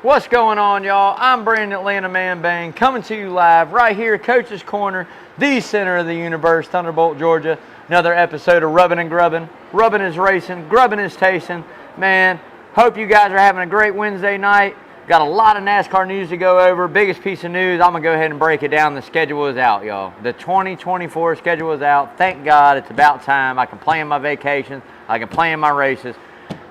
What's going on, y'all? I'm Brandon Atlanta Man Bang, coming to you live right here at Coach's Corner, the center of the universe, Thunderbolt, Georgia. Another episode of Rubbin' and Grubbin'. Rubbin' is racing, grubbin' is tasting. Man, hope you guys are having a great Wednesday night. Got a lot of NASCAR news to go over. Biggest piece of news, I'm going to go ahead and break it down. The schedule is out, y'all. The 2024 schedule is out. Thank God, it's about time. I can plan my vacations. I can plan my races.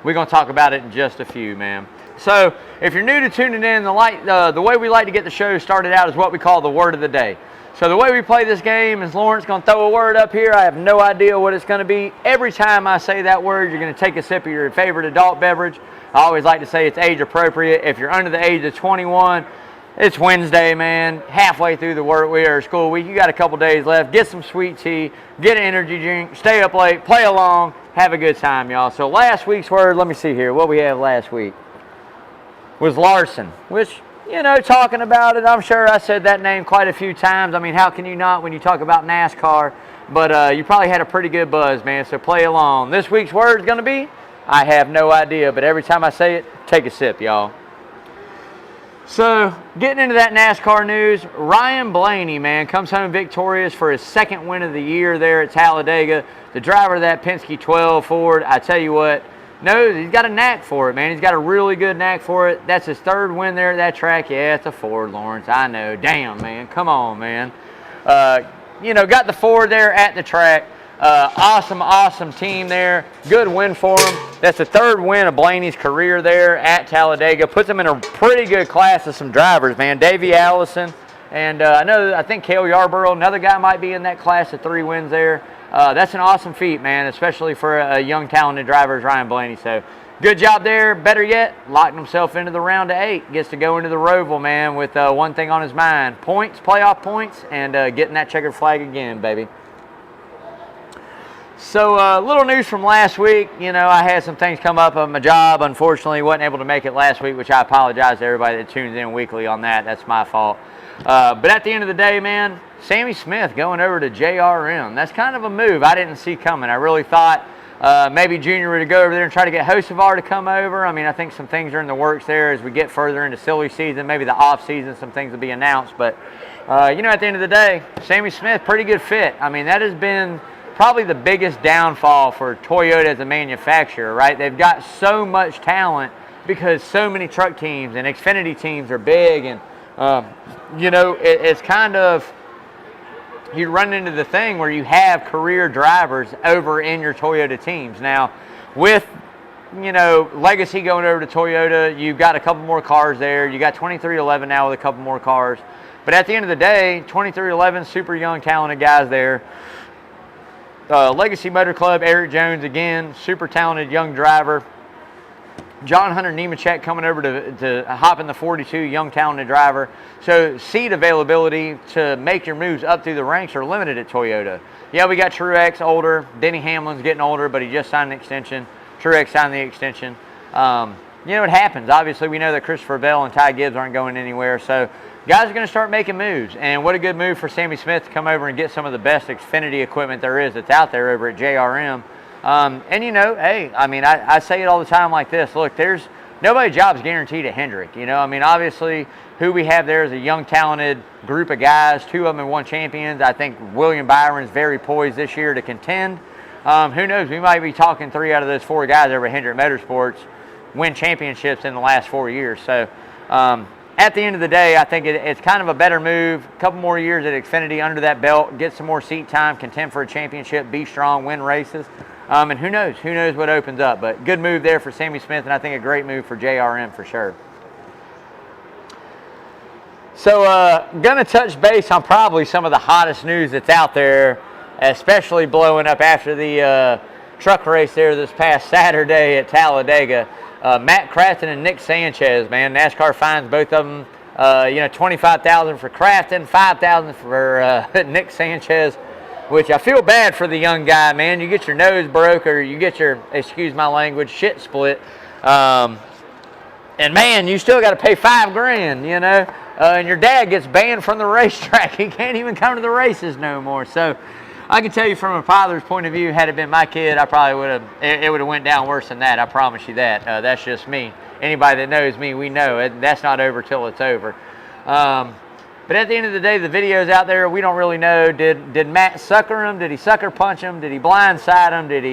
We're going to talk about it in just a few, man. So, if you're new to tuning in, the way we like to get the show started out is what we call the word of the day. So the way we play this game is Lawrence going to throw a word up here. I have no idea what it's going to be. Every time I say that word, you're going to take a sip of your favorite adult beverage. I always like to say it's age appropriate. If you're under the age of 21, it's Wednesday, man. Halfway through the work week or school week, you got a couple days left. Get some sweet tea, get an energy drink, stay up late, play along, have a good time, y'all. So last week's word, let me see here. What we have last week was Larson, which, you know, talking about it, I'm sure I said that name quite a few times. I mean, how can you not when you talk about NASCAR? But you probably had a pretty good buzz, man, so play along. This week's word is going to be, I have no idea, but every time I say it, take a sip, y'all. So, getting into that NASCAR news, Ryan Blaney, man, comes home victorious for his second win of the year there at Talladega. The driver of that Penske 12 Ford, I tell you what, no, he's got a knack for it, man. He's got a really good knack for it. That's his third win there at that track. Yeah, it's a Ford, Lawrence. I know. Damn, man. Come on, man. You know, got the Ford there at the track. Awesome team there. Good win for him. That's the third win of Blaney's career there at Talladega. Puts him in a pretty good class of some drivers, man. Davey Allison. And I think Cale Yarborough, another guy might be in that class of 3 wins there. That's an awesome feat, man, especially for a young, talented driver as Ryan Blaney. So, good job there. Better yet, locked himself into the round of 8. Gets to go into the Roval, man, with one thing on his mind. Points, playoff points, and getting that checkered flag again, baby. So, little news from last week. You know, I had some things come up on my job. Unfortunately, wasn't able to make it last week, which I apologize to everybody that tunes in weekly on that. That's my fault. But at the end of the day, man, Sammy Smith going over to JRM. That's kind of a move I didn't see coming. I really thought maybe Junior would go over there and try to get Hocevar to come over. I mean, I think some things are in the works there as we get further into silly season. Maybe the off season, some things will be announced. But, you know, at the end of the day, Sammy Smith, pretty good fit. I mean, that has been probably the biggest downfall for Toyota as a manufacturer, right? They've got so much talent because so many truck teams and Xfinity teams are big. And, you know, it's kind of, you run into the thing where you have career drivers over in your Toyota teams. Now, with, you know, Legacy going over to Toyota, you've got a couple more cars there. You got 2311 now with a couple more cars. But at the end of the day, 2311, super young, talented guys there. Legacy Motor Club, Eric Jones, again, super talented young driver. John Hunter Nemechek coming over to hop in the 42, young talented driver. So seat availability to make your moves up through the ranks are limited at Toyota. Yeah, we got Truex older. Denny Hamlin's getting older, but he just signed an extension. Truex signed the extension. You know, it happens. Obviously, we know that Christopher Bell and Ty Gibbs aren't going anywhere. So guys are going to start making moves. And what a good move for Sammy Smith to come over and get some of the best Xfinity equipment there is that's out there over at JRM. And, you know, hey, I mean, I say it all the time like this. Look, nobody's job's guaranteed at Hendrick. You know, I mean, obviously, who we have there is a young, talented group of guys. 2 of them have won champions. I think William Byron's very poised this year to contend. Who knows? We might be talking 3 out of those 4 guys over at Hendrick Motorsports win championships in the last 4 years. So, at the end of the day, I think it's kind of a better move. A couple more years at Xfinity under that belt, get some more seat time, contend for a championship, be strong, win races. And who knows what opens up. But good move there for Sammy Smith, and I think a great move for JRM for sure. So, going to touch base on probably some of the hottest news that's out there, especially blowing up after the truck race there this past Saturday at Talladega. Matt Crafton and Nick Sanchez, man. NASCAR fines both of them, you know, $25,000 for Crafton, $5,000 for Nick Sanchez, which I feel bad for the young guy, man. You get your nose broke or you get your, excuse my language, shit split. And, man, you still got to pay $5,000, you know. And your dad gets banned from the racetrack. He can't even come to the races no more. So, I can tell you from a father's point of view, had it been my kid, I probably would have, it would have went down worse than that. I promise you that. That's just me. Anybody that knows me, we know it. That's not over till it's over. But at the end of the day, the videos out there, we don't really know. Did Matt sucker him? Did he sucker punch him? Did he blindside him? Did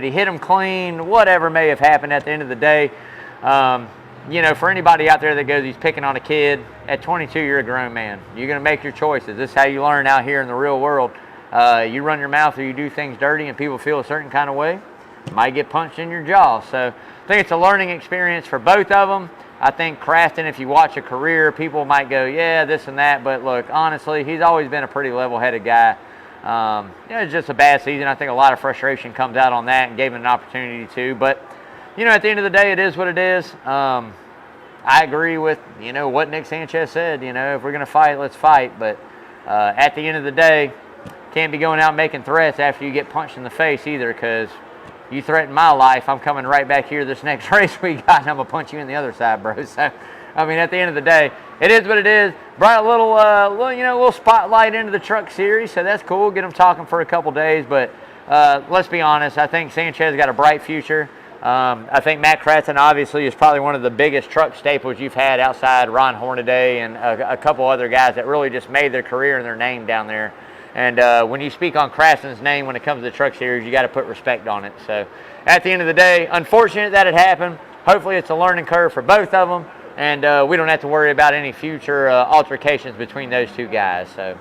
he hit him clean? Whatever may have happened at the end of the day. For anybody out there that goes, he's picking on a kid, at 22, you're a grown man. You're going to make your choices. This is how you learn out here in the real world. You run your mouth or you do things dirty and people feel a certain kind of way, you might get punched in your jaw. So I think it's a learning experience for both of them. I think Crafton, if you watch a career, people might go, yeah, this and that. But look, honestly, he's always been a pretty level-headed guy. It's just a bad season. I think a lot of frustration comes out on that and gave him an opportunity to. But, at the end of the day, it is what it is. I agree with, what Nick Sanchez said. If we're going to fight, let's fight. But at the end of the day, can't be going out making threats after you get punched in the face either, because you threaten my life, I'm coming right back here this next race we got, and I'm going to punch you in the other side, bro. So, at the end of the day, it is what it is. Brought a little spotlight into the truck series, so that's cool. Get them talking for a couple days, but let's be honest, I think Sanchez got a bright future. I think Matt Crafton obviously is probably one of the biggest truck staples you've had outside Ron Hornaday and a couple other guys that really just made their career and their name down there. And when you speak on Crafton's name when it comes to the truck series, you got to put respect on it. So at the end of the day, unfortunate that it happened. Hopefully it's a learning curve for both of them, and we don't have to worry about any future altercations between those two guys. So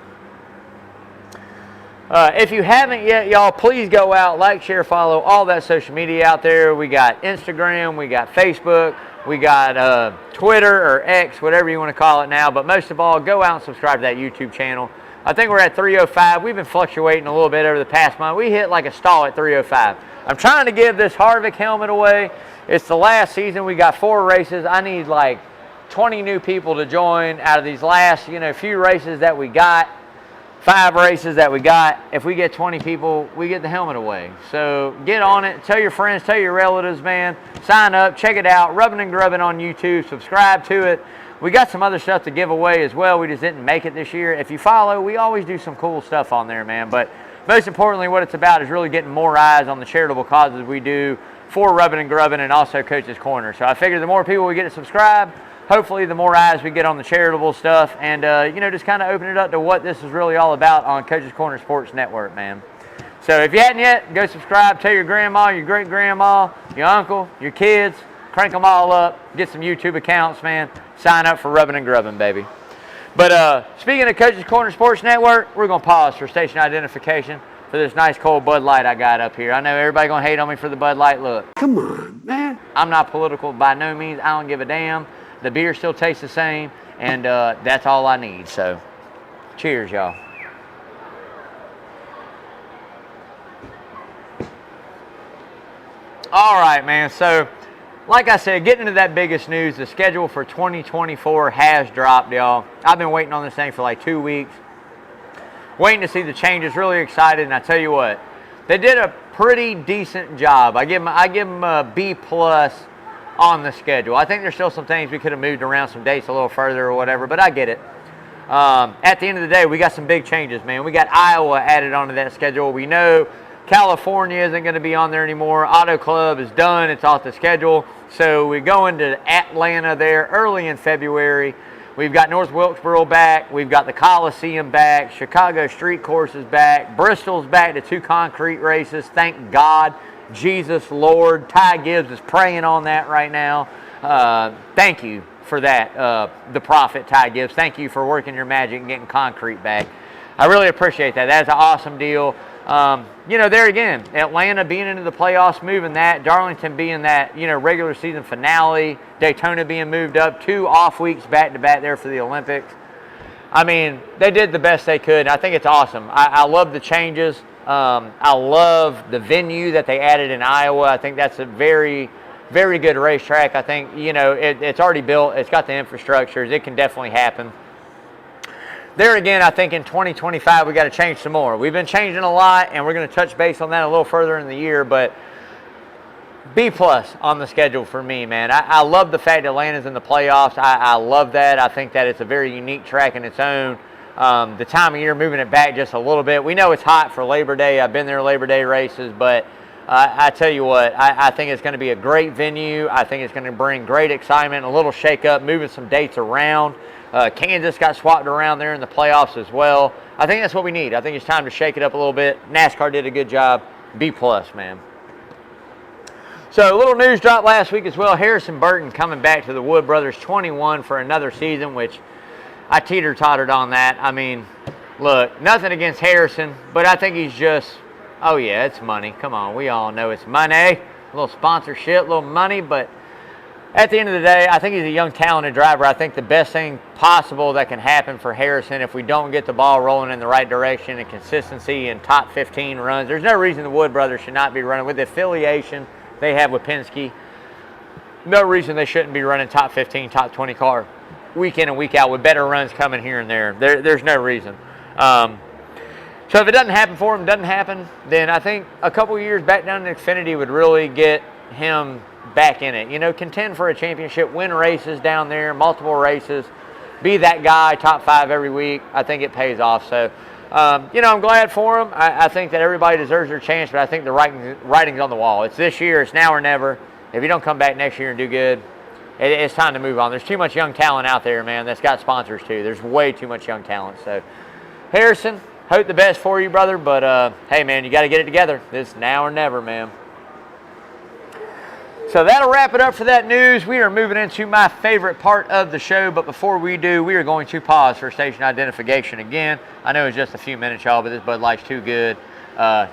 if you haven't yet, y'all, please go out, like, share, follow all that social media out there. We got Instagram, we got Facebook, we got Twitter or X, whatever you want to call it now. But most of all, go out and subscribe to that YouTube channel. I think we're at 305. We've been fluctuating a little bit over the past month. We hit like a stall at 305. I'm trying to give this Harvick helmet away. It's the last season. We got 4 races. I need like 20 new people to join out of these last, few races that we got. 5 races that we got. If we get 20 people, we get the helmet away. So get on it. Tell your friends, tell your relatives, man. Sign up. Check it out. Rubbing and Grubbing on YouTube. Subscribe to it. We got some other stuff to give away as well. We just didn't make it this year. If you follow, we always do some cool stuff on there, man. But most importantly, what it's about is really getting more eyes on the charitable causes we do for Rubbing and Grubbing and also Coach's Corner. So I figure the more people we get to subscribe, hopefully the more eyes we get on the charitable stuff and, just kind of open it up to what this is really all about on Coach's Corner Sports Network, man. So if you hadn't yet, go subscribe. Tell your grandma, your great-grandma, your uncle, your kids. Crank them all up. Get some YouTube accounts, man. Sign up for Rubbing and Grubbing, baby. But speaking of Coach's Corner Sports Network, we're going to pause for station identification for this nice cold Bud Light I got up here. I know everybody going to hate on me for the Bud Light look. Come on, man. I'm not political by no means. I don't give a damn. The beer still tastes the same, and that's all I need. So, cheers, y'all. All right, man. So, like I said, getting into that biggest news, the schedule for 2024 has dropped, y'all. I've been waiting on this thing for like 2 weeks. Waiting to see the changes, really excited, and I tell you what, they did a pretty decent job. I give them a B+ on the schedule. I think there's still some things we could have moved around, some dates a little further or whatever, but I get it. At the end of the day, we got some big changes, man. We got Iowa added onto that schedule. We know California isn't going to be on there anymore. Auto Club is done. It's off the schedule. So we go into Atlanta there early in February. We've got North Wilkesboro back. We've got the Coliseum back. Chicago Street Course is back. Bristol's back to 2 concrete races. Thank God. Jesus Lord. Ty Gibbs is praying on that right now. Thank you for that, the prophet Ty Gibbs. Thank you for working your magic and getting concrete back. I really appreciate that. That's an awesome deal. There again, Atlanta being into the playoffs, moving that, Darlington being that, regular season finale, Daytona being moved up, 2 off weeks back-to-back there for the Olympics. I mean, they did the best they could, and I think it's awesome. I love the changes. I love the venue that they added in Iowa. I think that's a very, very good racetrack. I think, it's already built. It's got the infrastructures. It can definitely happen. There again, I think in 2025, we got to change some more. We've been changing a lot, and we're going to touch base on that a little further in the year, but B+ on the schedule for me, man. I love the fact that Atlanta's in the playoffs. I love that. I think that it's a very unique track in its own. the time of year, moving it back just a little bit. We know it's hot for Labor Day. I've been there Labor Day races, but I tell you what, I think it's going to be a great venue. I think it's going to bring great excitement, a little shake-up, moving some dates around. Kansas got swapped around there in the playoffs as well. I think that's what we need. I think it's time to shake it up a little bit. NASCAR did a good job. B+, man. So a little news drop last week as well. Harrison Burton coming back to the Wood Brothers 21 for another season, which I teeter-tottered on that. I mean, look, nothing against Harrison, but I think he's just, oh yeah, it's money. Come on, we all know it's money. A little sponsorship, a little money, but at the end of the day, I think he's a young, talented driver. I think the best thing possible that can happen for Harrison, if we don't get the ball rolling in the right direction and consistency and top 15 runs, there's no reason the Wood Brothers should not be running with the affiliation they have with Penske. No reason they shouldn't be running top 15, top 20 car week in and week out with better runs coming here and there. There's no reason. So if it doesn't happen for him, doesn't happen, then I think a couple years back down in Xfinity would really get him back in it. You know, contend for a championship, win races down there, multiple races, be that guy, top 5 every week. I think it pays off. So, you know, I'm glad for him. I think that everybody deserves their chance, but I think the writing's on the wall. It's this year. It's now or never. If you don't come back next year and do good, it's time to move on. There's too much young talent out there, man, that's got sponsors too. There's way too much young talent. So, Harrison, hope the best for you, brother. But, hey, man, you got to get it together. This now or never, man. So that'll wrap it up for that news. We are moving into my favorite part of the show, but before we do, we are going to pause for station identification again. I know it's just a few minutes, y'all, but this Bud Light's too good.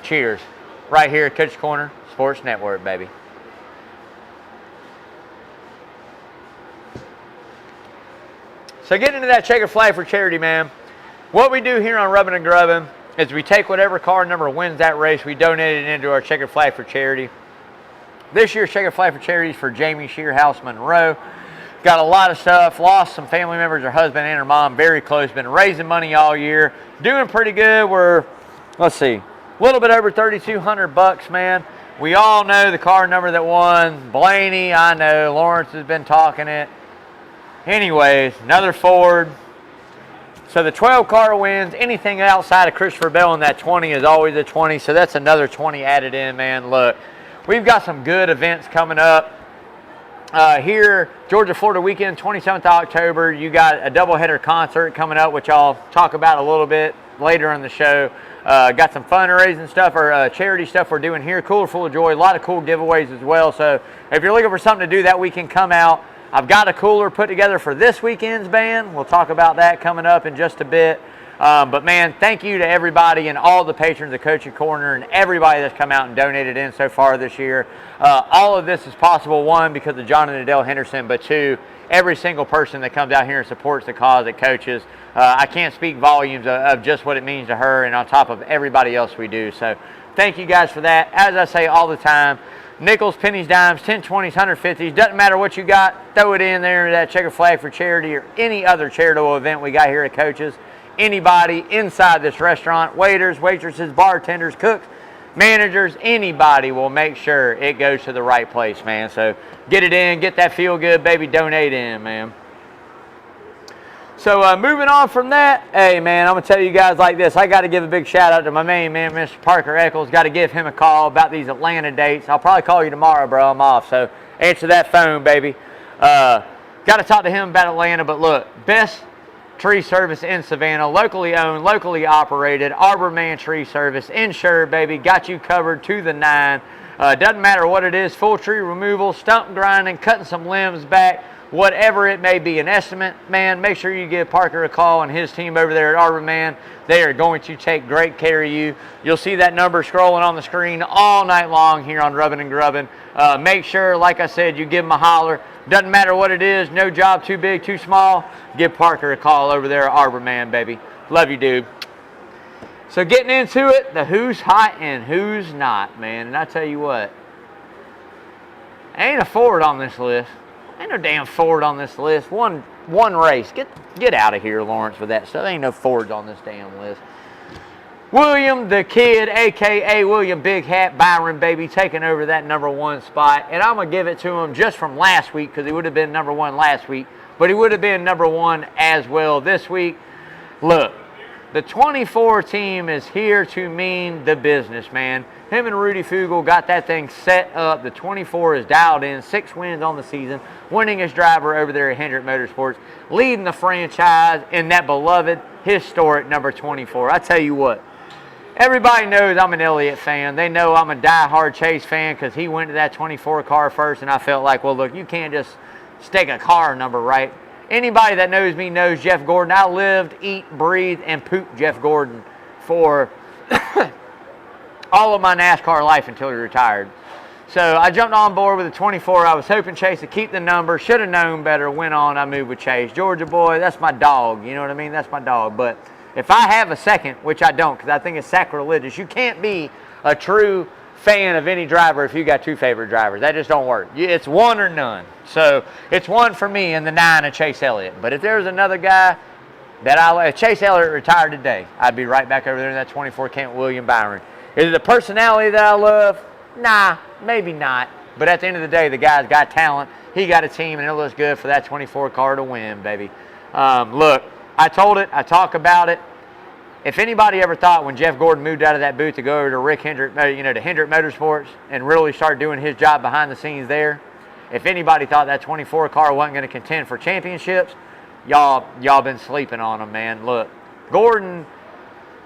Cheers. Right here at Coach's Corner Sports Network, baby. So getting into that checkered flag for charity, man. What we do here on Rubbin' and Grubbin' is we take whatever car number wins that race, we donate it into our checkered flag for charity. This year's checkered flag for charity is for Jamie Shearhouse Monroe. Got a lot of stuff. Lost some family members, her husband and her mom, very close. Been raising money all year. Doing pretty good. We're, let's see, a little bit over $3,200, man. We all know the car number that won. Blaney, I know. Lawrence has been talking it. Anyways, another Ford. So the 12 car wins. Anything outside of Christopher Bell in that 20 is always a 20. So that's another 20 added in, man. Look. We've got some good events coming up here, Georgia-Florida weekend, 27th of October. You got a doubleheader concert coming up, which I'll talk about a little bit later in the show. Got some fundraising stuff or charity stuff we're doing here. Cooler Full of Joy, a lot of cool giveaways as well. So if you're looking for something to do that weekend, come out. I've got a cooler put together for this weekend's band. We'll talk about that coming up in just a bit. But, man, thank you to everybody and all the patrons of Coach's Corner and everybody that's come out and donated in so far this year. All of this is possible, one, because of John and Adele Henderson, but two, every single person that comes out here and supports the cause at Coach's. I can't speak volumes of just what it means to her and on top of everybody else we do. So thank you guys for that. As I say all the time, nickels, pennies, dimes, 10, 20s, 150s, doesn't matter what you got, throw it in there, that checkered flag for charity or any other charitable event we got here at Coach's. Anybody inside this restaurant, waiters, waitresses, bartenders, cooks, managers, anybody will make sure it goes to the right place, man. So get it in, get that feel good, baby, donate in, man. So moving on from that, hey, man, I'm going to tell you guys like this. I got to give a big shout out to my main man, Mr. Parker Eccles. Got to give him a call about these Atlanta dates. I'll probably call you tomorrow, bro. I'm off. So answer that phone, baby. Got to talk to him about Atlanta. But look, best tree service in Savannah, locally owned, locally operated, Arbor Man Tree Service, insured, baby, got you covered to the 9. Doesn't matter what it is, full tree removal, stump grinding, cutting some limbs back, whatever it may be, an estimate, man, make sure you give Parker a call and his team over there at Arbor Man. They are going to take great care of you. You'll see that number scrolling on the screen all night long here on Rubbin' and Grubbin'. Make sure, like I said, you give them a holler. Doesn't matter what it is, no job too big, too small. Give Parker a call over there at Arbor Man, baby. Love you, dude. So getting into it, the who's hot and who's not, man. And I tell you what, ain't a Ford on this list. Ain't no damn Ford on this list. One race. Get out of here, Lawrence, with that stuff. Ain't no Fords on this damn list. William the Kid, a.k.a. William Big Hat Byron, baby, taking over that #1 spot. And I'm going to give it to him just from last week because he would have been #1 last week. But he would have been #1 as well this week. Look, The 24 team is here to mean the business, man. Him and Rudy Fugel got that thing set up. The 24 is dialed in, 6 wins on the season, winningest driver over there at Hendrick Motorsports, leading the franchise in that beloved, historic number 24. I tell you what, everybody knows I'm an Elliott fan. They know I'm a die-hard Chase fan because he went to that 24 car first, and I felt like, well, look, you can't just stick a car number right. Anybody that knows me knows Jeff Gordon. I lived, eat, breathe, and poop Jeff Gordon for all of my NASCAR life until he retired. So I jumped on board with the 24. I was hoping Chase would keep the number. Should have known better. Went on. I moved with Chase. Georgia boy, that's my dog. You know what I mean? That's my dog. But if I have a second, which I don't because I think it's sacrilegious, you can't be a true fan of any driver if you got 2 favorite drivers. That just don't work. It's one or none. So it's one for me and the 9 of Chase Elliott. But if there's another guy that if Chase Elliott retired today, I'd be right back over there in that 24 Kent William Byron. Is it a personality that I love? Nah, maybe not. But at the end of the day, the guy's got talent. He got a team, and it looks good for that 24 car to win, baby. Look, I told it. I talk about it. If anybody ever thought when Jeff Gordon moved out of that booth to go over to Rick Hendrick, to Hendrick Motorsports and really start doing his job behind the scenes there, if anybody thought that 24 car wasn't going to contend for championships, y'all been sleeping on them, man. Look, Gordon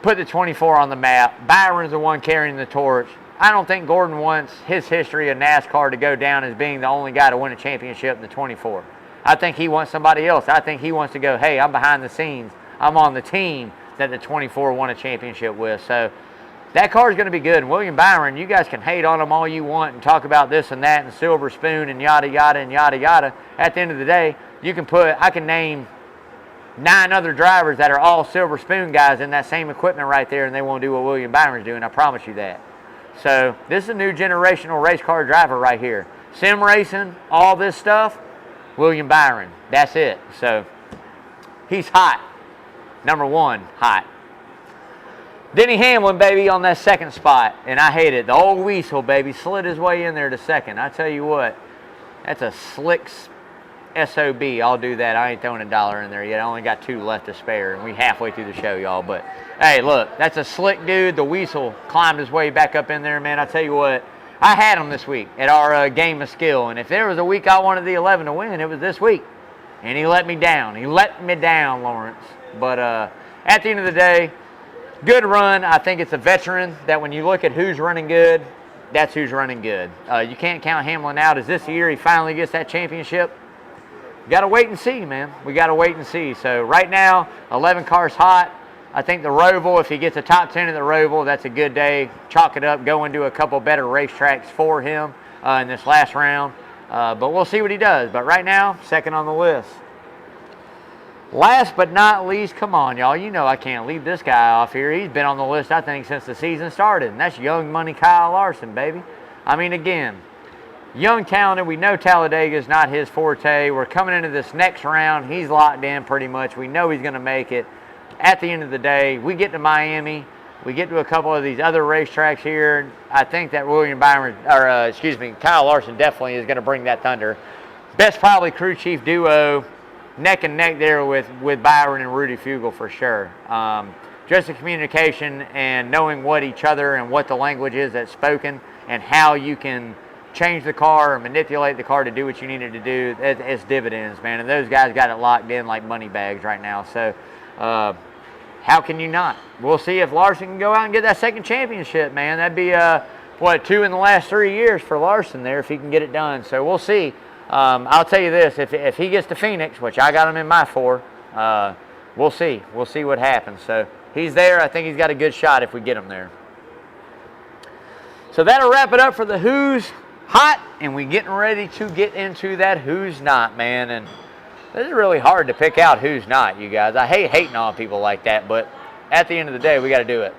put the 24 on the map. Byron's the one carrying the torch. I don't think Gordon wants his history of NASCAR to go down as being the only guy to win a championship in the 24. I think he wants somebody else. I think he wants to go, hey, I'm behind the scenes. I'm on the team that the 24 won a championship with. So that car is going to be good. And William Byron, you guys can hate on him all you want and talk about this and that and silver spoon and yada, yada, and yada, yada. At the end of the day, I can name 9 other drivers that are all silver spoon guys in that same equipment right there, and they won't do what William Byron's doing. I promise you that. So this is a new generational race car driver right here. Sim racing, all this stuff, William Byron. That's it. So he's hot. Number 1, hot. Denny Hamlin, baby, on that 2nd spot. And I hate it. The old weasel, baby, slid his way in there to 2nd. I tell you what, that's a slick SOB. I'll do that. I ain't throwing $1 in there yet. I only got 2 left to spare. And we halfway through the show, y'all. But, hey, look, that's a slick dude. The weasel climbed his way back up in there, man. I tell you what, I had him this week at our game of skill. And if there was a week I wanted the 11 to win, it was this week. And he let me down. He let me down, Lawrence. But at the end of the day, good run. I think it's a veteran that when you look at who's running good, that's who's running good. You can't count Hamlin out. Is this the year he finally gets that championship? Got to wait and see, man. We got to wait and see. So right now, 11 cars hot. I think the Roval, if he gets a top 10 in the Roval, that's a good day. Chalk it up, go into a couple better racetracks for him in this last round. But we'll see what he does. But right now, 2nd on the list. Last but not least, come on, y'all. You know I can't leave this guy off here. He's been on the list, I think, since the season started. And that's Young Money Kyle Larson, baby. I mean, again, young, talented. We know Talladega is not his forte. We're coming into this next round. He's locked in pretty much. We know he's going to make it. At the end of the day, we get to Miami. We get to a couple of these other racetracks here. I think that Kyle Larson definitely is going to bring that thunder. Best probably crew chief duo, neck and neck there with Byron and Rudy Fugel for sure. Just the communication and knowing what each other and what the language is that's spoken and how you can change the car or manipulate the car to do what you needed to do, it's dividends, man. And those guys got it locked in like money bags right now. So how can you not? We'll see if Larson can go out and get that 2nd championship, man. That'd be, 2 in the last 3 years for Larson there if he can get it done. So we'll see. I'll tell you this, if he gets to Phoenix, which I got him in my 4, we'll see. We'll see what happens. So he's there. I think he's got a good shot if we get him there. So that'll wrap it up for the Who's Hot, and we're getting ready to get into that Who's Not, man. And this is really hard to pick out who's not, you guys. I hate hating on people like that, but at the end of the day, we got to do it.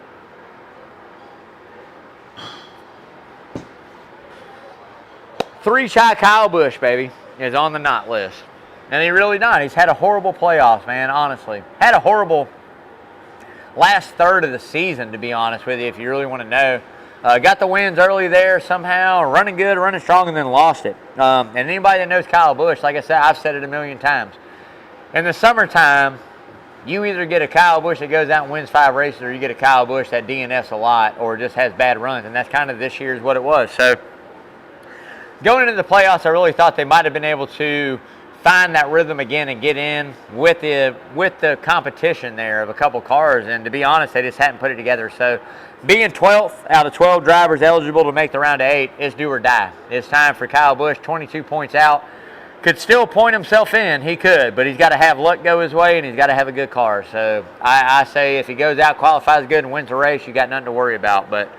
Three-shot Kyle Busch, baby, is on the not list. And he really not. He's had a horrible playoffs, man, honestly. Had a horrible last third of the season, to be honest with you, if you really want to know. Got the wins early there somehow, running good, running strong, and then lost it. And anybody that knows Kyle Busch, like I said, I've said it a million times. In the summertime, You either get a Kyle Busch that goes out and wins 5 races, or you get a Kyle Busch that DNFs a lot or just has bad runs, and that's kind of this year's what it was. So going into the playoffs, I really thought they might have been able to find that rhythm again and get in with the competition there of a couple cars, and to be honest, they just hadn't put it together. So being 12th out of 12 drivers eligible to make the round of 8 is do or die. It's time for Kyle Busch, 22 points out. Could still point himself in, he could, but he's got to have luck go his way, and he's got to have a good car. So I say if he goes out, qualifies good, and wins the race, you got nothing to worry about. But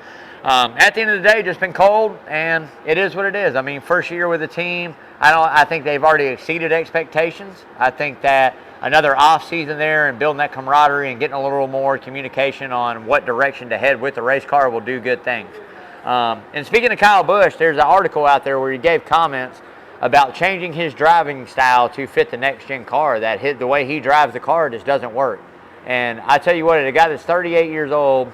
at the end of the day, just been cold, and it is what it is. I mean, first year with the team, I think they've already exceeded expectations. I think that another off season there and building that camaraderie and getting a little more communication on what direction to head with the race car will do good things. And speaking of Kyle Busch, there's an article out there where he gave comments about changing his driving style to fit the next-gen car, that the way he drives the car just doesn't work. And I tell you what, a guy that's 38 years old,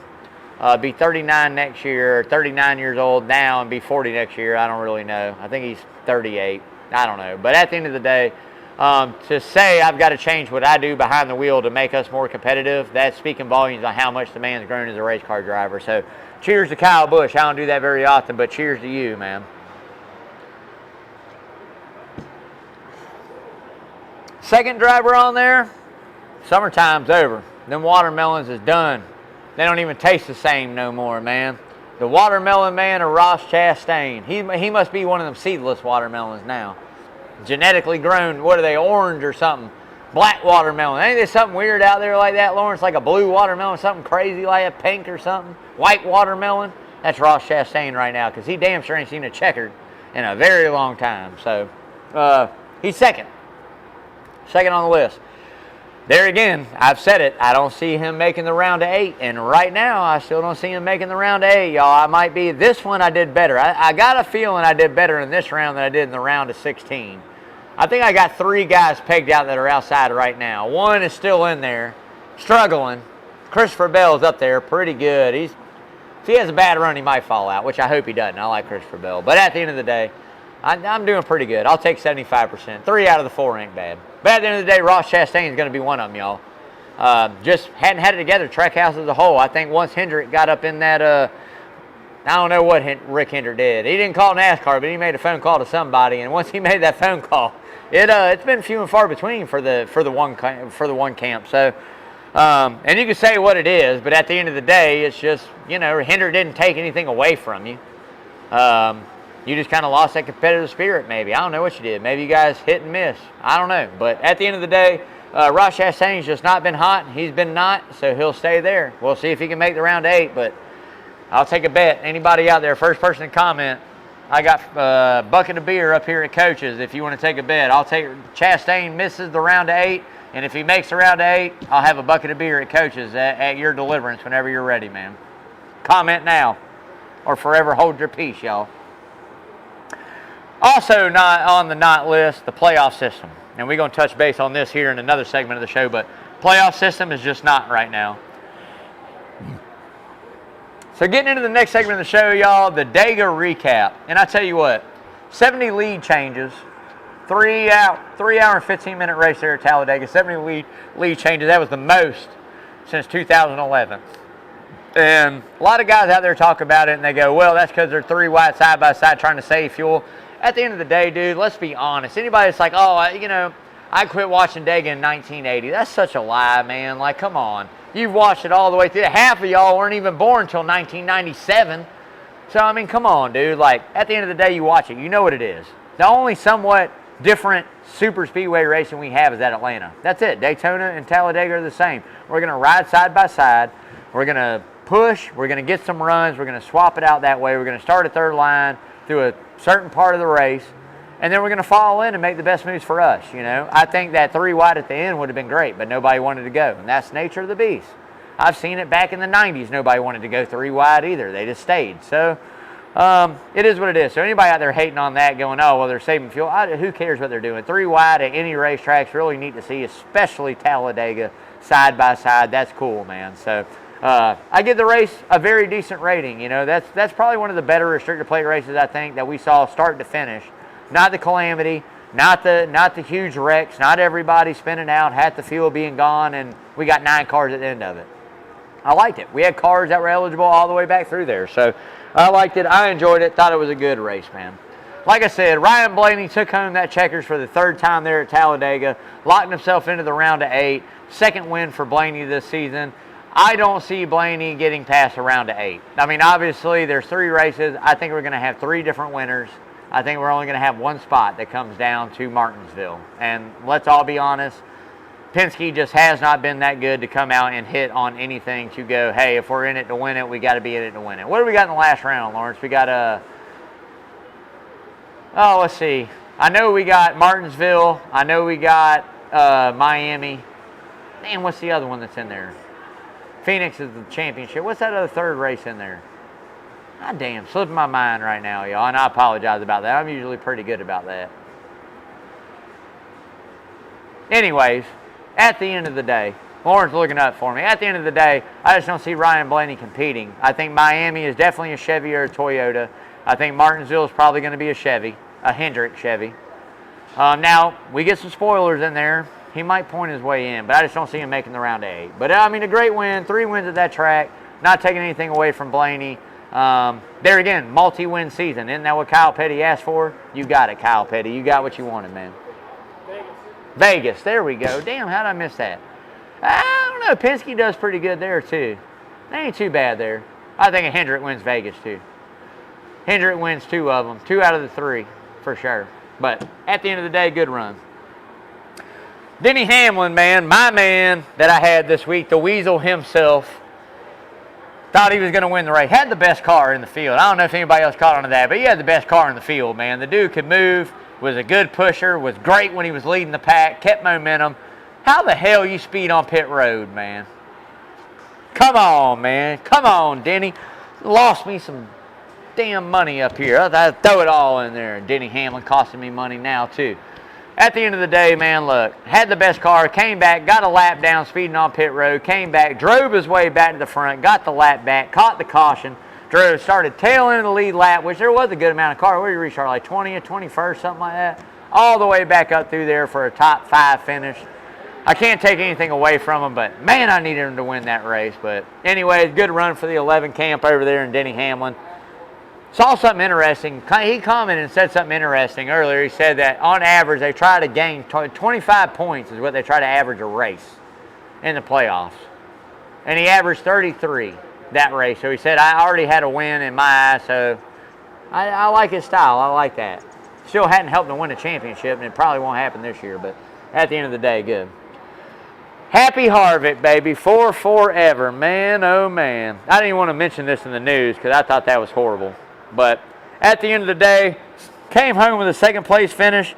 be 39 next year, 39 years old now, and be 40 next year, I don't really know. I think he's 38. I don't know. But at the end of the day, to say I've got to change what I do behind the wheel to make us more competitive, that's speaking volumes on how much the man's grown as a race car driver. So cheers to Kyle Busch. I don't do that very often, but cheers to you, man. Second driver on there, summertime's over. Them watermelons is done. They don't even taste the same no more, man. The watermelon man of Ross Chastain. He must be one of them seedless watermelons now. Genetically grown, what are they, orange or something? Black watermelon. Ain't there something weird out there like that, Lawrence? Like a blue watermelon, something crazy like a pink or something? White watermelon? That's Ross Chastain right now, because he damn sure ain't seen a checkered in a very long time. So he's second. Second on the list. There again, I've said it, I don't see him making the round of 8, and right now I still don't see him making the round of 8, y'all. I might be, this one I did better. I got a feeling I did better in this round than I did in the round of 16. I think I got 3 guys pegged out that are outside right now. One is still in there, struggling. Christopher Bell's up there, pretty good. If he has a bad run, he might fall out, which I hope he doesn't. I like Christopher Bell. But at the end of the day, I'm doing pretty good. I'll take 75%. 3 out of the 4 ain't bad. But at the end of the day, Ross Chastain is going to be one of them, y'all. Just hadn't had it together, Trackhouse as a whole. I think once Hendrick got up in that, I don't know what Rick Hendrick did. He didn't call NASCAR, but he made a phone call to somebody. And once he made that phone call, it's been few and far between for the one camp. So, and you can say what it is, but at the end of the day, it's just, Hendrick didn't take anything away from you. You just kind of lost that competitive spirit, maybe. I don't know what you did. Maybe you guys hit and miss. I don't know. But at the end of the day, Ross Chastain's just not been hot. He's been not, so he'll stay there. We'll see if he can make the round 8, but I'll take a bet. Anybody out there, first person to comment, I got a bucket of beer up here at Coach's if you want to take a bet. I'll take Chastain misses the round of 8, and if he makes the round of 8, I'll have a bucket of beer at Coach's at your deliverance whenever you're ready, man. Comment now or forever hold your peace, y'all. Also not on the not list, the playoff system. And we're going to touch base on this here in another segment of the show, but playoff system is just not right now. So getting into the next segment of the show, y'all, the Dega recap. And I tell you what, 70 lead changes, 3 hour and 15-minute race there at Talladega, 70 lead changes. That was the most since 2011. And a lot of guys out there talk about it, and they go, well, that's because they're 3 wide side by side trying to save fuel. At the end of the day, dude, let's be honest. Anybody that's like, oh, I quit watching Dega in 1980. That's such a lie, man. Like, come on. You've watched it all the way through. Half of y'all weren't even born until 1997. So, I mean, come on, dude. Like, at the end of the day, you watch it. You know what it is. The only somewhat different super speedway racing we have is at Atlanta. That's it. Daytona and Talladega are the same. We're going to ride side by side. We're going to push. We're going to get some runs. We're going to swap it out that way. We're going to start at third line through a certain part of the race, and then we're going to fall in and make the best moves for us. I think that 3 wide at the end would have been great, but nobody wanted to go, and that's the nature of the beast. I've seen it back in the 90s. Nobody wanted to go 3 wide either. They just stayed. So it is what it is. So anybody out there hating on that, going, oh, well, they're saving fuel, who cares what they're doing? 3 wide at any racetrack's really neat to see, especially Talladega, side by side. That's cool, man. So I give the race a very decent rating. That's probably one of the better restrictor plate races, I think, that we saw start to finish. Not the calamity, Not the huge wrecks, not everybody spinning out, half the fuel being gone, and we got 9 cars at the end of it. I liked it. We had cars that were eligible all the way back through there. So I liked it. I enjoyed it. Thought it was a good race, man. Like I said, Ryan Blaney took home that checkers for the 3rd time there at Talladega, locked himself into the round of 8. 2nd win for Blaney this season. I don't see Blaney getting past a round of 8. I mean, obviously, there's 3 races. I think we're going to have 3 different winners. I think we're only going to have 1 spot that comes down to Martinsville. And let's all be honest, Penske just has not been that good to come out and hit on anything to go, hey, if we're in it to win it, we got to be in it to win it. What do we got in the last round, Lawrence? We got let's see. I know we got Martinsville. I know we got Miami. Man, what's the other one that's in there? Phoenix is the championship. What's that other 3rd race in there? God damn, slipping my mind right now, y'all, and I apologize about that. I'm usually pretty good about that. Anyways, at the end of the day, Lauren's looking up for me. At the end of the day, I just don't see Ryan Blaney competing. I think Miami is definitely a Chevy or a Toyota. I think Martinsville is probably going to be a Chevy, a Hendrick Chevy. Now, we get some spoilers in there. He might point his way in, but I just don't see him making the round of 8. But, I mean, a great win, 3 wins at that track, not taking anything away from Blaney. There again, multi-win season. Isn't that what Kyle Petty asked for? You got it, Kyle Petty. You got what you wanted, man. Vegas, there we go. Damn, how did I miss that? I don't know. Penske does pretty good there, too. They ain't too bad there. I think Hendrick wins Vegas, too. Hendrick wins 2 of them. 2 out of the 3, for sure. But at the end of the day, good run. Denny Hamlin, man, my man that I had this week, the Weasel himself, thought he was going to win the race. Had the best car in the field. I don't know if anybody else caught on to that, but he had the best car in the field, man. The dude could move, was a good pusher, was great when he was leading the pack, kept momentum. How the hell you speed on pit road, man? Come on, man. Come on, Denny. Lost me some damn money up here. I throw it all in there. Denny Hamlin costing me money now, too. At the end of the day, man, look, had the best car, came back, got a lap down, speeding on pit road, came back, drove his way back to the front, got the lap back, caught the caution, drove, started tailing the lead lap, which there was a good amount of car. Where did you restart, like 20th, 21st, something like that? All the way back up through there for a top 5 finish. I can't take anything away from him, but, man, I needed him to win that race. But, anyways, good run for the 11 camp over there in Denny Hamlin. Saw something interesting. He commented and said something interesting earlier. He said that on average they try to gain 25 points is what they try to average a race in the playoffs. And he averaged 33 that race. So he said, I already had a win in my eyes, so I like his style. I like that. Still hadn't helped him win a championship, and it probably won't happen this year, but at the end of the day, good. Happy Harvick, baby, for forever. Man, oh man. I didn't even want to mention this in the news because I thought that was horrible. But at the end of the day, came home with a 2nd place finish.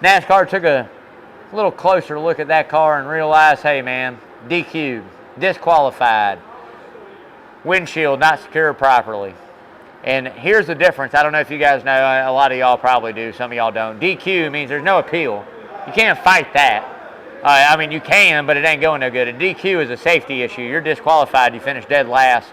NASCAR took a little closer look at that car and realized, hey man, DQ, disqualified, windshield not secured properly. And here's the difference. I don't know if you guys know, a lot of y'all probably do, some of y'all don't. DQ means there's no appeal. You can't fight that. I mean, you can, but it ain't going no good. A DQ is a safety issue. You're disqualified. You finish dead last.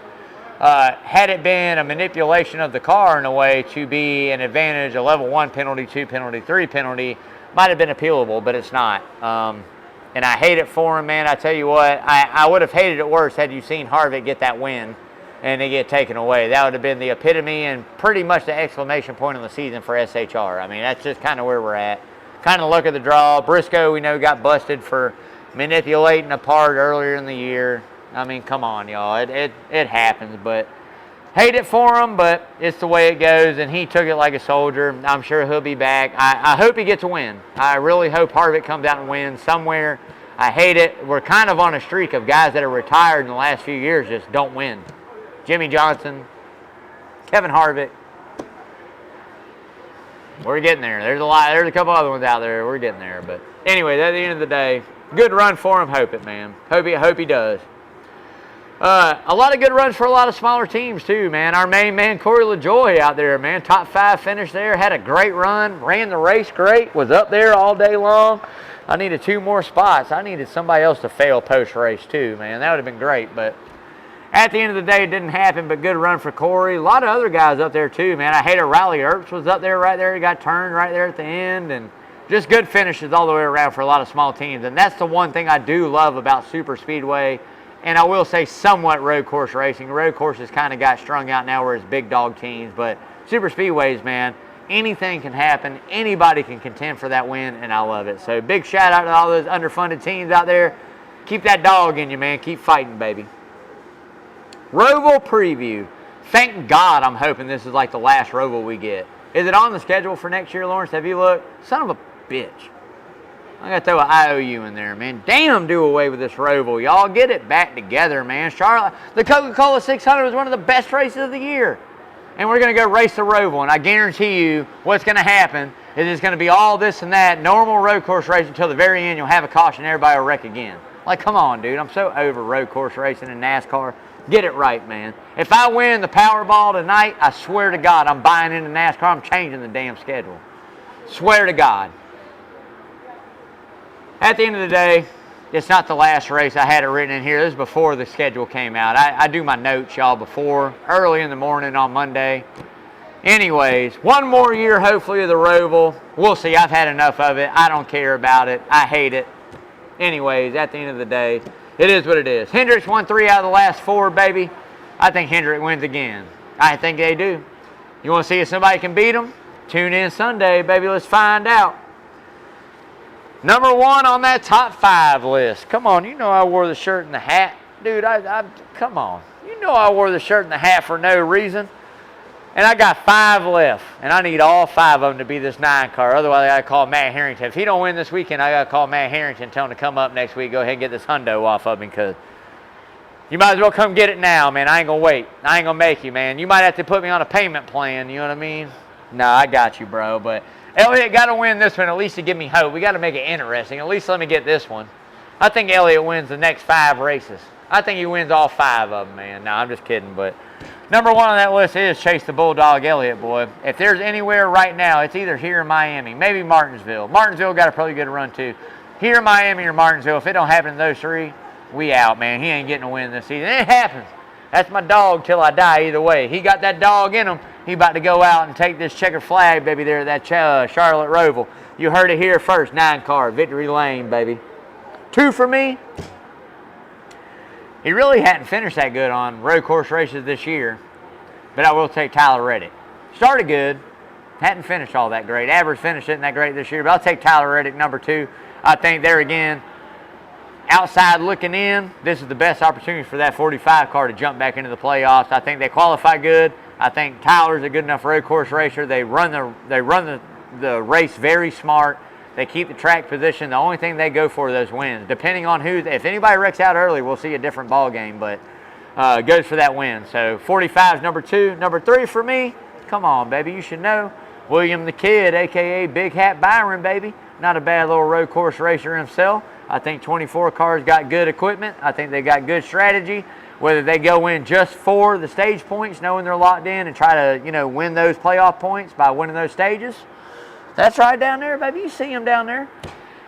Had it been a manipulation of the car in a way to be an advantage, a level 1 penalty, 2 penalty, 3 penalty, might have been appealable, but it's not. And I hate it for him, man. I tell you what, I would have hated it worse had you seen Harvick get that win and they get taken away. That would have been the epitome and pretty much the exclamation point of the season for SHR. I mean, that's just kind of where we're at. Kind of luck of the draw. Briscoe, we know, got busted for manipulating a part earlier in the year. I mean, come on, y'all. It happens, but hate it for him, but it's the way it goes, and he took it like a soldier. I'm sure he'll be back. I hope he gets a win. I really hope Harvick comes out and wins somewhere. I hate it. We're kind of on a streak of guys that are retired in the last few years just don't win. Jimmy Johnson, Kevin Harvick. We're getting there. There's a couple other ones out there. We're getting there. But anyway, at the end of the day, good run for him. Hope it, man. Hope he does. A lot of good runs for a lot of smaller teams, too, man. Our main man, Corey LaJoie, out there, man. Top 5 finish there. Had a great run. Ran the race great. Was up there all day long. I needed 2 more spots. I needed somebody else to fail post-race, too, man. That would have been great. But at the end of the day, it didn't happen, but good run for Corey. A lot of other guys up there, too, man. I hated Riley Earps was up there right there. He got turned right there at the end. And Just good finishes all the way around for a lot of small teams. And that's the one thing I do love about super speedway. And I will say somewhat road course racing. Road courses kind of got strung out now where it's big dog teams. But super speedways, man, anything can happen. Anybody can contend for that win, and I love it. So big shout out to all those underfunded teams out there. Keep that dog in you, man. Keep fighting, baby. Roval preview. Thank God I'm hoping this is like the last Roval we get. Is it on the schedule for next year, Lawrence? Have you looked? Son of a bitch. I got to throw an IOU in there, man. Damn, do away with this Roval. Y'all get it back together, man. Charlotte, the Coca-Cola 600 was one of the best races of the year. And we're going to go race the Roval. And I guarantee you what's going to happen is it's going to be all this and that, normal road course racing until the very end. You'll have a caution, everybody will wreck again. Like, come on, dude. I'm so over road course racing in NASCAR. Get it right, man. If I win the Powerball tonight, I swear to God, I'm buying into NASCAR. I'm changing the damn schedule. Swear to God. At the end of the day, it's not the last race. I had it written in here. This is before the schedule came out. I do my notes, y'all, before, early in the morning on Monday. Anyways, one more year, hopefully, of the Roval. We'll see. I've had enough of it. I don't care about it. I hate it. Anyways, at the end of the day, it is what it is. Hendricks won 3 out of the last 4, baby. I think Hendrick wins again. I think they do. You want to see if somebody can beat them? Tune in Sunday, baby. Let's find out. Number 1 on that top 5 list. Come on, you know I wore the shirt and the hat. Dude, come on. You know I wore the shirt and the hat for no reason. And I got 5 left. And I need all 5 of them to be this 9 car. Otherwise, I got to call Matt Harrington. If he don't win this weekend, I got to call Matt Harrington and tell him to come up next week. Go ahead and get this hundo off of him because you might as well come get it now, man. I ain't going to wait. I ain't going to make you, man. You might have to put me on a payment plan. You know what I mean? No, I got you, bro. But Elliott got to win this one at least to give me hope. We got to make it interesting. At least let me get this one. I think Elliott wins the next 5 races. I think he wins all 5 of them, man. No, I'm just kidding. But number 1 on that list is Chase the Bulldog Elliott, boy. If there's anywhere right now, it's either here or Miami. Maybe Martinsville. Martinsville got a pretty good run, too. Here, Miami, or Martinsville. If it don't happen in those 3, we out, man. He ain't getting a win this season. It happens. That's my dog till I die either way. He got that dog in him. He about to go out and take this checkered flag, baby, there at that Charlotte Roval. You heard it here first. 9 car, victory lane, baby. 2 for me. He really hadn't finished that good on road course races this year, but I will take Tyler Reddick. Started good, hadn't finished all that great. Average finish isn't that great this year, but I'll take Tyler Reddick, number 2. I think there again, outside looking in, this is the best opportunity for that 45 car to jump back into the playoffs. I think they qualify good. I think Tyler's a good enough road course racer. They run the race very smart. They keep the track position. The only thing they go for are those wins. Depending on if anybody wrecks out early, we'll see a different ball game, but goes for that win. So 45 is number 2. Number 3 for me, come on, baby, you should know. William the Kid, a.k.a. Big Hat Byron, baby. Not a bad little road course racer himself. I think 24 cars got good equipment. I think they got good strategy. Whether they go in just for the stage points, knowing they're locked in, and try to, win those playoff points by winning those stages. That's right down there, baby. You see him down there.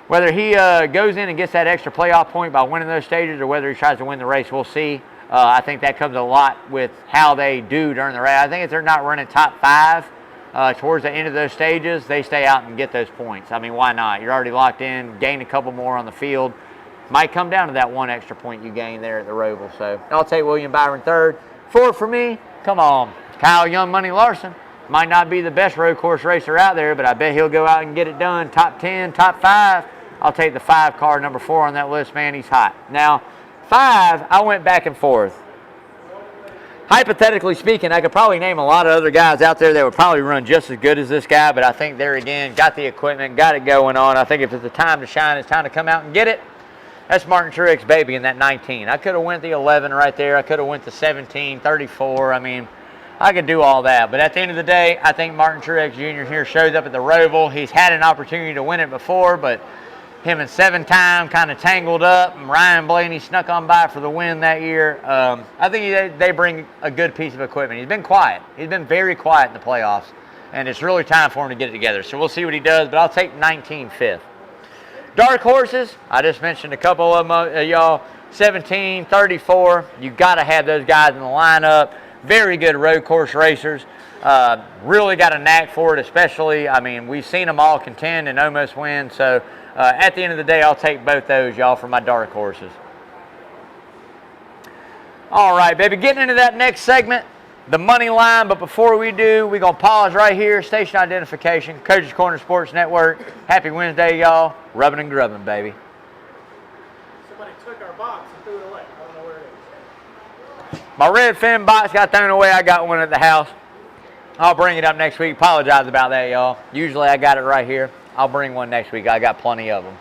Whether he goes in and gets that extra playoff point by winning those stages or whether he tries to win the race, we'll see. I think that comes a lot with how they do during the race. I think if they're not running top 5 towards the end of those stages, they stay out and get those points. I mean, why not? You're already locked in, gain a couple more on the field. Might come down to that 1 extra point you gain there at the Roval. So I'll take William Byron 3rd. 4 for me, come on. Kyle Young Money Larson. Might not be the best road course racer out there, but I bet he'll go out and get it done. Top 10, top 5. I'll take the 5 car, number 4 on that list, man. He's hot. Now, 5, I went back and forth. Hypothetically speaking, I could probably name a lot of other guys out there that would probably run just as good as this guy, but I think there again, got the equipment, got it going on. I think if it's the time to shine, it's time to come out and get it. That's Martin Truex, baby, in that 19. I could have went the 11 right there. I could have went the 17, 34. I mean, I could do all that. But at the end of the day, I think Martin Truex Jr. here shows up at the Roval. He's had an opportunity to win it before, but him and 7-time kind of tangled up, and Ryan Blaney snuck on by for the win that year. I think they bring a good piece of equipment. He's been quiet. He's been very quiet in the playoffs, and it's really time for him to get it together. So we'll see what he does, but I'll take 19 5th. Dark horses, I just mentioned a couple of them, y'all. 17, 34, you got to have those guys in the lineup. Very good road course racers. Really got a knack for it, especially, I mean, we've seen them all contend and almost win. So at the end of the day, I'll take both those, y'all, for my dark horses. All right, baby, getting into that next segment, the money line. But before we do, we're going to pause right here. Station identification, Coach's Corner Sports Network. Happy Wednesday, y'all. Rubbing and grubbing, baby. Somebody took our box and threw it away. I don't know where it is. My red fin box got thrown away. I got one at the house. I'll bring it up next week. Apologize about that, y'all. Usually I got it right here. I'll bring one next week. I got plenty of them.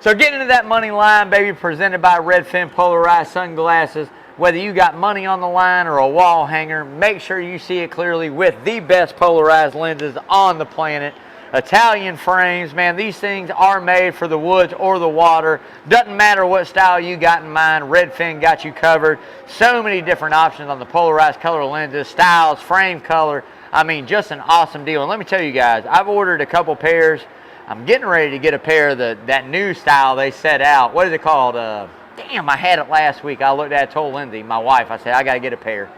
So getting into that money line, baby, presented by Redfin Polarized Sunglasses. Whether you got money on the line or a wall hanger, make sure you see it clearly with the best polarized lenses on the planet. Italian frames, man, these things are made for the woods or the water. Doesn't matter what style you got in mind, Redfin got you covered. So many different options on the polarized color lenses, styles, frame color. I mean, just an awesome deal. And let me tell you guys, I've ordered a couple pairs. I'm getting ready to get a pair of that new style they set out. What is it called? Damn, I had it last week. I looked at it, told Lindsay, my wife, I said, I got to get a pair.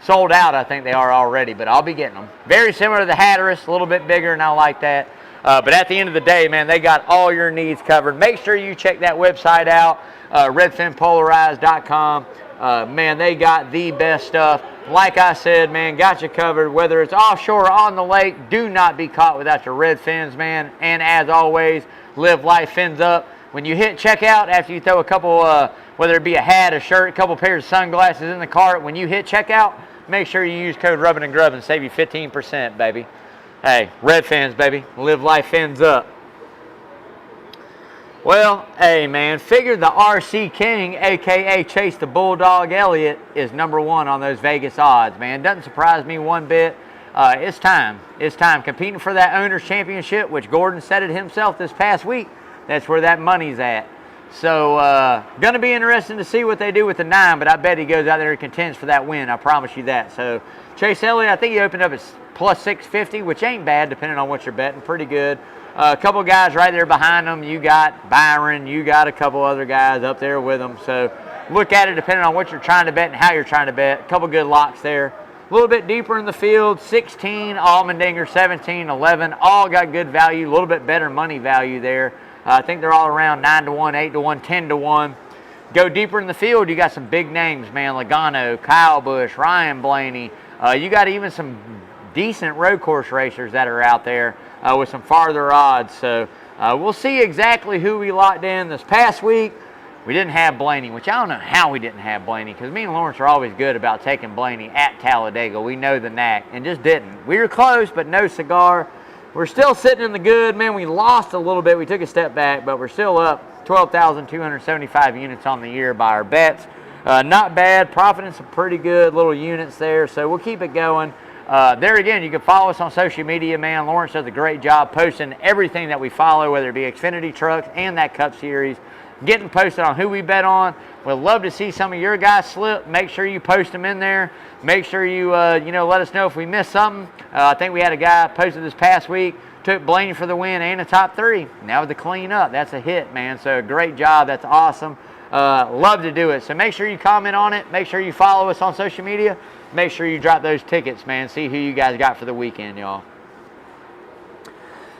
Sold out, I think they are already, but I'll be getting them. Very similar to the Hatteras, a little bit bigger, and I like that. But at the end of the day, man, they got all your needs covered. Make sure you check that website out, redfinpolarized.com. Man, they got the best stuff. Like I said, man, got you covered. Whether it's offshore or on the lake, do not be caught without your red fins, man. And as always, live life fins up. When you hit checkout, after you throw a couple, whether it be a hat, a shirt, a couple pairs of sunglasses in the cart, when you hit checkout, make sure you use code Rubbin' and Grubbin', save you 15%, baby. Hey, red fins, baby. Live life fins up. Well, hey, man, figure the RC King, a.k.a. Chase the Bulldog Elliott, is #1 on those Vegas odds, man. Doesn't surprise me one bit. It's time. It's time. Competing for that Owners' Championship, which Gordon said it himself this past week. That's where that money's at. So, going to be interesting to see what they do with the 9, but I bet he goes out there and contends for that win. I promise you that. So, Chase Elliott, I think he opened up at plus 650, which ain't bad depending on what you're betting. Pretty good. A couple guys right there behind them. You got Byron. You got a couple other guys up there with them. So, look at it depending on what you're trying to bet and how you're trying to bet. A couple good locks there. A little bit deeper in the field, 16, Allmendinger, 17, 11. All got good value. A little bit better money value there. I think they're all around 9-1, 8-1, 10-1. Go deeper in the field, you got some big names, man. Logano, Kyle Busch, Ryan Blaney. You got even some decent road course racers that are out there with some farther odds. So we'll see exactly who we locked in this past week. We didn't have Blaney, which I don't know how we didn't have Blaney, because me and Lawrence are always good about taking Blaney at Talladega. We know the knack, and just didn't. We were close, but no cigar. We're still sitting in the good, man. We lost a little bit. We took a step back, but we're still up 12,275 units on the year by our bets. Not bad. Profiting some pretty good little units there, so we'll keep it going. There again, you can follow us on social media, man. Lawrence does a great job posting everything that we follow, whether it be Xfinity trucks and that Cup Series. Getting posted on who we bet on. We'd love to see some of your guys slip. Make sure you post them in there. Make sure you let us know if we missed something. I think we had a guy posted this past week, took Blaney for the win and a top 3. Now with the clean up, that's a hit, man. So great job. That's awesome. Love to do it. So make sure you comment on it. Make sure you follow us on social media. Make sure you drop those tickets, man. See who you guys got for the weekend, y'all.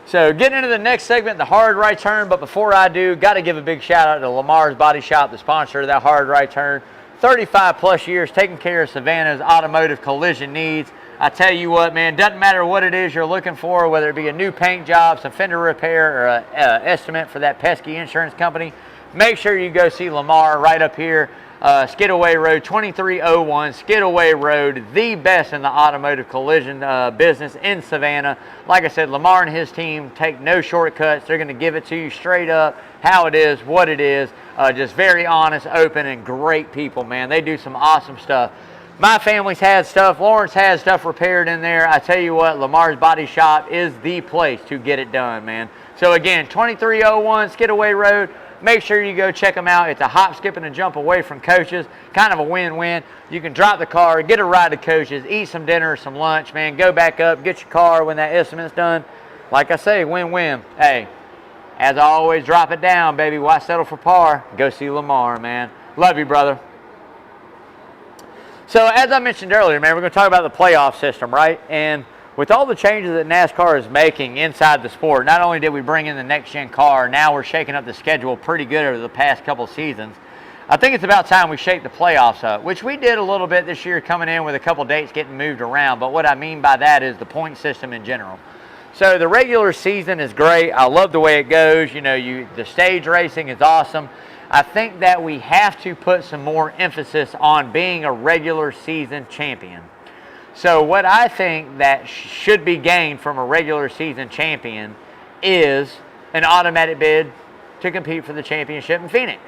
So getting into the next segment, the hard right turn. But before I do, got to give a big shout out to Lamar's Body Shop, the sponsor of that hard right turn. 35 plus years taking care of Savannah's automotive collision needs. I tell you what, man, doesn't matter what it is you're looking for, whether it be a new paint job, some fender repair, or an estimate for that pesky insurance company, make sure you go see Lamar right up here. Skidaway Road, 2301 Skidaway Road, the best in the automotive collision business in Savannah. Like I said, Lamar and his team take no shortcuts. They're going to give it to you straight up, how it is, what it is. Just very honest, open, and great people, man. They do some awesome stuff. My family's had stuff. Lawrence has stuff repaired in there. I tell you what, Lamar's Body Shop is the place to get it done, man. So again, 2301 Skidaway Road. Make sure you go check them out. It's a hop, skip, and a jump away from Coaches. Kind of a win-win. You can drop the car, get a ride to Coaches, eat some dinner or some lunch, man. Go back up, get your car when that estimate's done. Like I say, win-win. Hey, as always, drop it down, baby. Why settle for par? Go see Lamar, man. Love you, brother. So as I mentioned earlier, man, we're going to talk about the playoff system, right? And with all the changes that NASCAR is making inside the sport, not only did we bring in the next-gen car, now we're shaking up the schedule pretty good over the past couple seasons. I think it's about time we shake the playoffs up, which we did a little bit this year coming in with a couple dates getting moved around. But what I mean by that is the point system in general. So the regular season is great. I love the way it goes. You know, the stage racing is awesome. I think that we have to put some more emphasis on being a regular season champion. So what I think that should be gained from a regular season champion is an automatic bid to compete for the championship in Phoenix.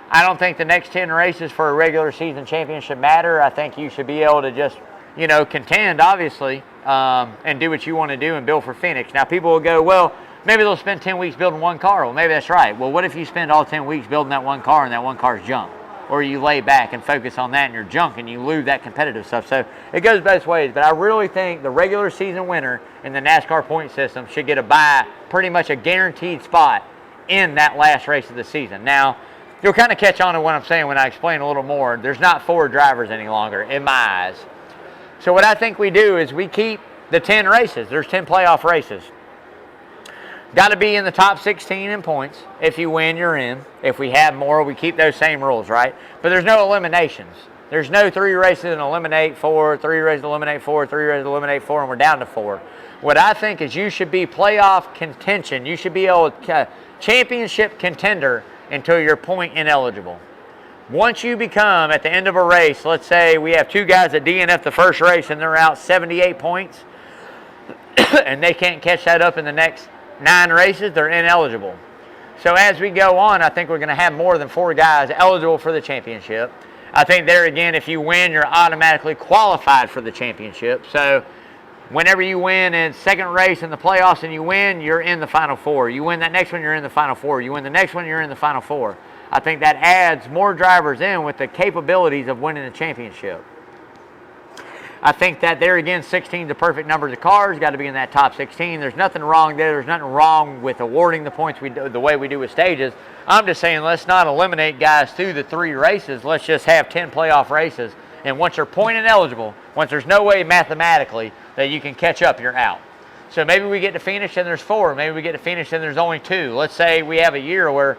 I don't think the next 10 races for a regular season championship matter. I think you should be able to just, you know, contend, obviously, and do what you want to do and build for Phoenix. Now, people will go, well, maybe they'll spend 10 weeks building one car. Well, maybe that's right. Well, what if you spend all 10 weeks building that one car and that one car's junk? Or you lay back and focus on that and you're junk and you lose that competitive stuff. So it goes both ways. But I really think the regular season winner in the NASCAR point system should get pretty much a guaranteed spot in that last race of the season. Now, you'll kind of catch on to what I'm saying when I explain a little more. There's not 4 drivers any longer in my eyes. So what I think we do is we keep the 10 races. There's 10 playoff races. Got to be in the top 16 in points. If you win, you're in. If we have more, we keep those same rules, right? But there's no eliminations. There's no 3 races and eliminate 4, 3 races eliminate 4, 3 races eliminate 4, and we're down to 4. What I think is you should be playoff contention. You should be able to championship contender until you're point ineligible. Once you become, at the end of a race, let's say we have 2 guys that DNF the first race and they're out 78 points, and they can't catch that up in the next 9 races, they're ineligible. So as we go on, I think we're going to have more than 4 guys eligible for the championship. I think there again, if you win, you're automatically qualified for the championship. So whenever you win in second race in the playoffs and you win, you're in the Final 4. You win that next one, you're in the Final 4. You win the next one, you're in the Final 4. I think that adds more drivers in with the capabilities of winning the championship. I think that there again, 16 is the perfect numbers of cars. Got to be in that top 16. There's nothing wrong there. There's nothing wrong with awarding the points the way we do with stages. I'm just saying let's not eliminate guys through the 3 races. Let's just have 10 playoff races. And once you're point ineligible, once there's no way mathematically that you can catch up, you're out. So maybe we get to finish and there's 4. Maybe we get to finish and there's only 2. Let's say we have a year where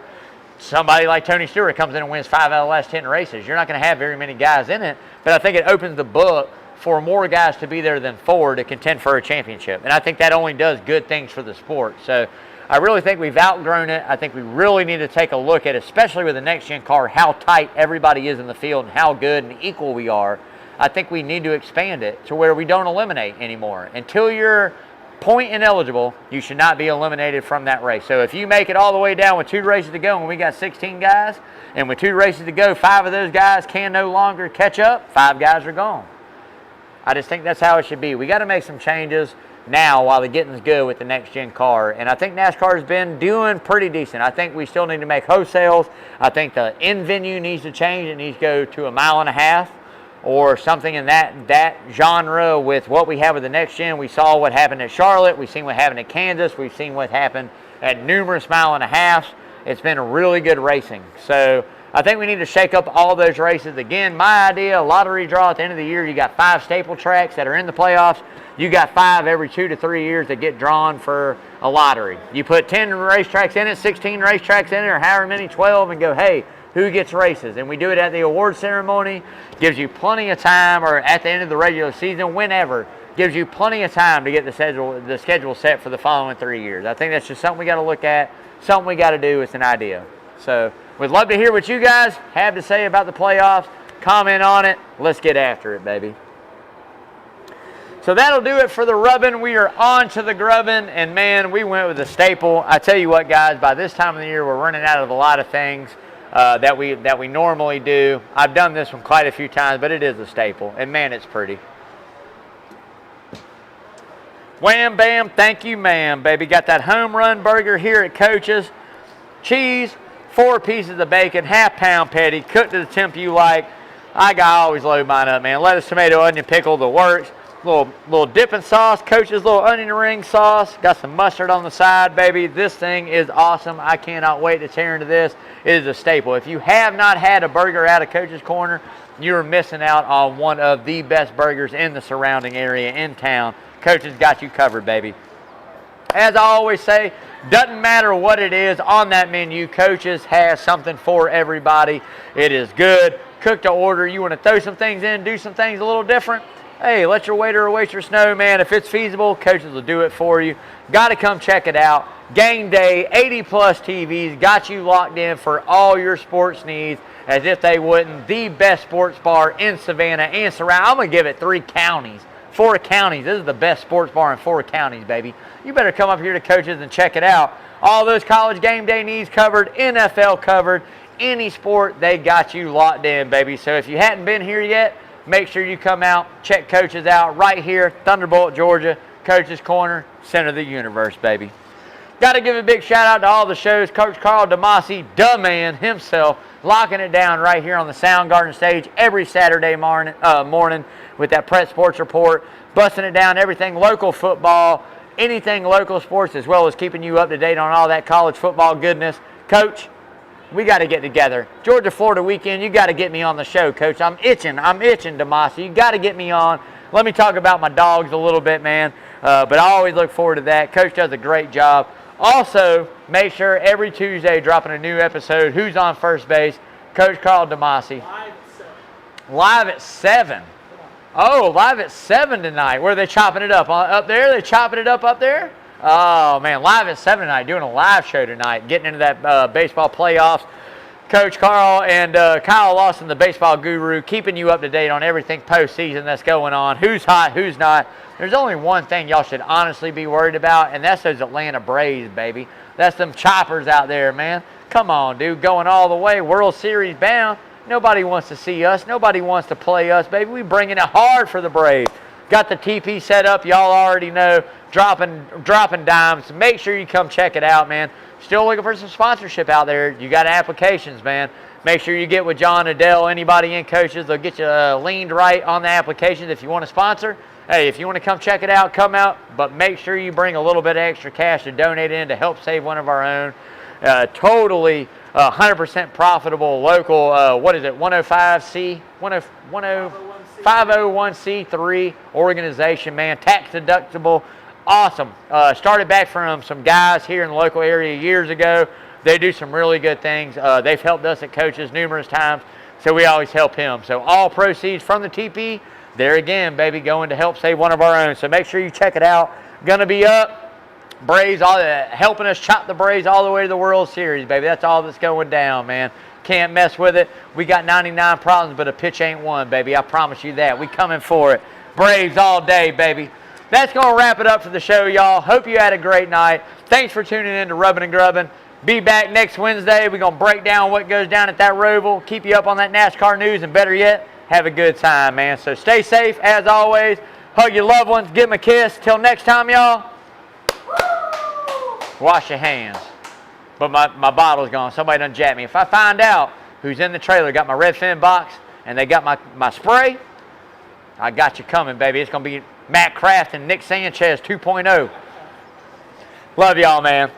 somebody like Tony Stewart comes in and wins 5 out of the last 10 races. You're not going to have very many guys in it, but I think it opens the book for more guys to be there than 4 to contend for a championship. And I think that only does good things for the sport. So I really think we've outgrown it. I think we really need to take a look at, especially with the next-gen car, how tight everybody is in the field and how good and equal we are. I think we need to expand it to where we don't eliminate anymore. Until you're point ineligible, you should not be eliminated from that race. So if you make it all the way down with 2 races to go and we got 16 guys, and with 2 races to go, 5 of those guys can no longer catch up, 5 guys are gone. I just think that's how it should be. We got to make some changes now while the getting's good with the next-gen car. And I think NASCAR has been doing pretty decent. I think we still need to make wholesales. I think the in-venue needs to change. It needs to go to 1.5 miles or something in that genre with what we have with the next-gen. We saw what happened at Charlotte. We've seen what happened at Kansas. We've seen what happened at numerous 1.5 miles. It's been really good racing. So I think we need to shake up all those races. Again, my idea, a lottery draw at the end of the year, you got 5 staple tracks that are in the playoffs. You got 5 every 2 to 3 years that get drawn for a lottery. You put 10 racetracks in it, 16 racetracks in it, or however many, 12, and go, hey, who gets races? And we do it at the award ceremony. Gives you plenty of time, or at the end of the regular season, whenever. Gives you plenty of time to get the schedule set for the following 3 years. I think that's just something we got to look at, something we got to do. It's an idea. So we'd love to hear what you guys have to say about the playoffs. Comment on it. Let's get after it, baby. So that'll do it for the rubbing. We are on to the grubbing, and man, we went with a staple. I tell you what, guys, by this time of the year, we're running out of a lot of things that we normally do. I've done this one quite a few times, but it is a staple, and man, it's pretty. Wham, bam, thank you, ma'am, baby. Got that home run burger here at Coach's. Cheese, 4 pieces of bacon, half-pound patty, cooked to the temp you like. I always load mine up, man. Lettuce, tomato, onion, pickle, the works. Little dipping sauce, Coach's little onion ring sauce. Got some mustard on the side, baby. This thing is awesome. I cannot wait to tear into this. It is a staple. If you have not had a burger out of Coach's Corner, you're missing out on one of the best burgers in the surrounding area in town. Coach has got you covered, baby. As I always say, doesn't matter what it is on that menu, Coach's has something for everybody. It is good, cooked to order. You want to throw some things in, do some things a little different? Hey, let your waiter or waitress know, man. If it's feasible, Coach's will do it for you. Got to come check it out. Game day, 80-plus TVs, got you locked in for all your sports needs as if they wouldn't. The best sports bar in Savannah and surround. I'm going to give it 4 counties. This is the best sports bar in 4 counties, baby. You better come up here to Coach's and check it out. All those college game day needs covered, NFL covered, any sport, they got you locked in, baby. So if you hadn't been here yet, make sure you come out, check Coach's out right here, Thunderbolt, Georgia, Coach's Corner, center of the universe, baby. Got to give a big shout out to all the shows. Coach Carl DeMasi, the man himself, locking it down right here on the Soundgarden stage every Saturday morning with that Prep Sports Report, busting it down, everything local football, anything local sports, as well as keeping you up to date on all that college football goodness. Coach, we got to get together. Georgia-Florida weekend, you got to get me on the show, Coach. I'm itching, DeMasi. You got to get me on. Let me talk about my dogs a little bit, man. But I always look forward to that. Coach does a great job. Also, make sure every Tuesday dropping a new episode, Who's on First Base, Coach Carl DeMasi. Live at 7. Oh, live at 7 tonight. Where are they chopping it up? Up there? They chopping it up there? Oh, man, live at 7 tonight, doing a live show tonight, getting into that baseball playoffs. Coach Carl and Kyle Lawson, the baseball guru, keeping you up to date on everything postseason that's going on, who's hot, who's not. There's only one thing y'all should honestly be worried about, and that's those Atlanta Braves, baby. That's them choppers out there, man. Come on, dude, going all the way, World Series bound. Nobody wants to see us. Nobody wants to play us, baby. We bringing it hard for the Braves. Got the TP set up, y'all already know. Dropping dimes. Make sure you come check it out, man. Still looking for some sponsorship out there. You got applications, man. Make sure you get with John, Adele, anybody in Coaches. They'll get you leaned right on the applications if you want to sponsor. Hey, if you want to come check it out, come out. But make sure you bring a little bit of extra cash to donate in to help save one of our own. Totally 100% profitable local, 105C? 501c3 organization, man. Tax deductible. Awesome. Started back from some guys here in the local area years ago. They do some really good things. They've helped us at Coaches numerous times, so we always help him. So all proceeds from the TP, there again, baby, going to help save one of our own. So make sure you check it out. Gonna be up. Braves, helping us chop the Braves all the way to the World Series, baby. That's all that's going down, man. Can't mess with it. We got 99 problems, but a pitch ain't one, baby. I promise you that. We coming for it. Braves all day, baby. That's going to wrap it up for the show, y'all. Hope you had a great night. Thanks for tuning in to Rubbin' and Grubbin'. Be back next Wednesday. We're going to break down what goes down at that Roval. Keep you up on that NASCAR news, and better yet, have a good time, man. So stay safe, as always. Hug your loved ones. Give them a kiss. Till next time, y'all. Wash your hands. But my bottle's gone. Somebody done jacked me. If I find out who's in the trailer, got my Redfin box, and they got my spray, I got you coming, baby. It's going to be Matt Crafton, Nick Sanchez 2.0. Love y'all, man.